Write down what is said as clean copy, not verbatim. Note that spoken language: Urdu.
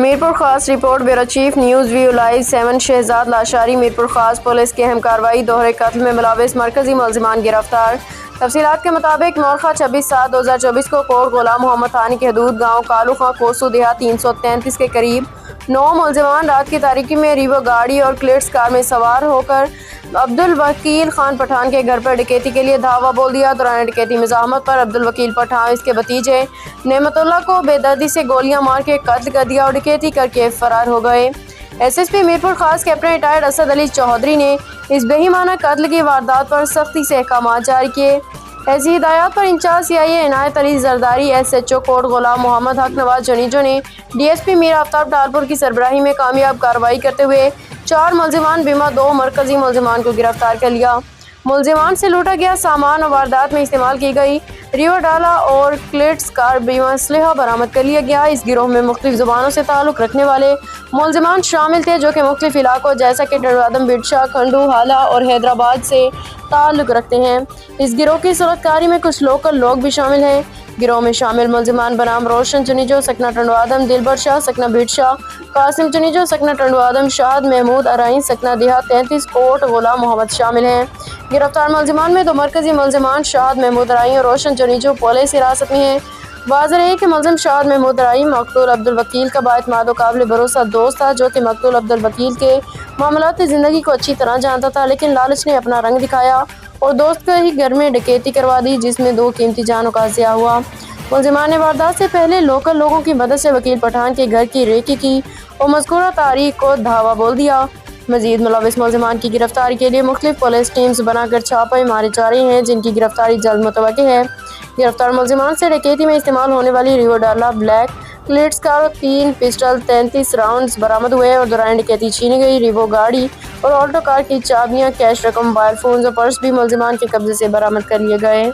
Mirpur Khas report bureau chief news view live 7 Shahzad Lashari Mirpur Khas police کی اہم کارروائی دوہرے قتل میں ملوث مرکزی ملزمان گرفتار۔ تفصیلات کے مطابق مورخہ 26/7/2024 کو کوٹ غلام محمد ثانی کی حدود گاؤں کالو خاں کوسو دیہات 333 کے قریب 9 ملزمان رات کی تاریکی میں ریوو گاڑی اور کلیٹس کار میں سوار ہو کر عبدالوکیل خان پٹھان کے گھر پر ڈکیتی کے لیے دھاوا بول دیا۔ دوران ڈکیتی مزاحمت پر عبدالوکیل پٹھان اس کے بھتیجے نعمت اللہ کو بے دردی سے گولیاں مار کے قتل کر دیا اور ڈکیتی کر کے فرار ہو گئے۔ ایس ایس پی میرپور خاص کیپٹن ریٹائرڈ اسد علی چودھری نے اس بےایمانہ قتل کی واردات پر سختی سے احکامات جاری کیے۔ ایسی ہدایات پر انچارج CIA عنایت علی زرداری، SHO کوٹ غلام محمد حق نواز جنیجو نے DSP میر آفتاب ٹالپور کی سربراہی میں کامیاب کارروائی کرتے ہوئے 4 ملزمان بیمہ 2 مرکزی ملزمان کو گرفتار کر لیا۔ ملزمان سے لوٹا گیا سامان اور واردات میں استعمال کی گئی ریوو ڈالا اور کلیٹس کار بیمہ اسلحہ برآمد کر لیا گیا۔ اس گروہ میں مختلف زبانوں سے تعلق رکھنے والے ملزمان شامل تھے جو کہ مختلف علاقوں جیسا کہ ٹنڈوادم، بڈشاہ، کھنڈو، ہالہ اور حیدرآباد سے تعلق رکھتے ہیں۔ اس گروہ کی صورت کاری میں کچھ لوکل لوگ بھی شامل ہیں۔ گروہ میں شامل ملزمان بنام روشن جنیجو سکنہ ٹنڈوادم، دلبر شاہ سکنہ بڈشاہ، قاسم جنیجو سکنہ ٹنڈوادم، شاد محمود ارائیں سکنہ دیہات 33 کوٹ غلام محمد شامل ہیں۔ گرفتار ملزمان میں 2 مرکزی ملزمان شاد محمود ارائیں اور روشن جنیجو پولیس حراست میں ہیں۔ واضح ہے کہ ملزم شاد محمود ارائیں مقتول عبدالوکیل کا بااعتماد و قابل بھروسہ دوست تھا جو کہ مقتول عبدالوکیل کے معاملات زندگی کو اچھی طرح جانتا تھا، لیکن لالچ نے اپنا رنگ دکھایا اور دوست کے ہی گھر میں ڈکیتی کروا دی جس میں 2 قیمتی جانوں کا ضیاع ہوا۔ ملزمان نے واردات سے پہلے لوکل لوگوں کی مدد سے وکیل پٹھان کے گھر کی ریکی کی اور مذکورہ تاریخ کو دھاوا بول دیا۔ مزید ملوث ملزمان کی گرفتاری کے لیے مختلف پولیس ٹیمز بنا کر چھاپے مارے جا رہے ہیں جن کی گرفتاری جلد متوقع ہے۔ گرفتار ملزمان سے ڈکیتی میں استعمال ہونے والی ریوو ڈالا بلیک کلیٹس کار، 3 پسٹل، 33 راؤنڈز برآمد ہوئے اور دوران ڈکیتی چھینی گئی ریوو گاڑی اور آلٹو کار کی چابیاں، کیش رقم، موبائل فونز اور پرس بھی ملزمان کے قبضے سے برآمد کر لیے گئے۔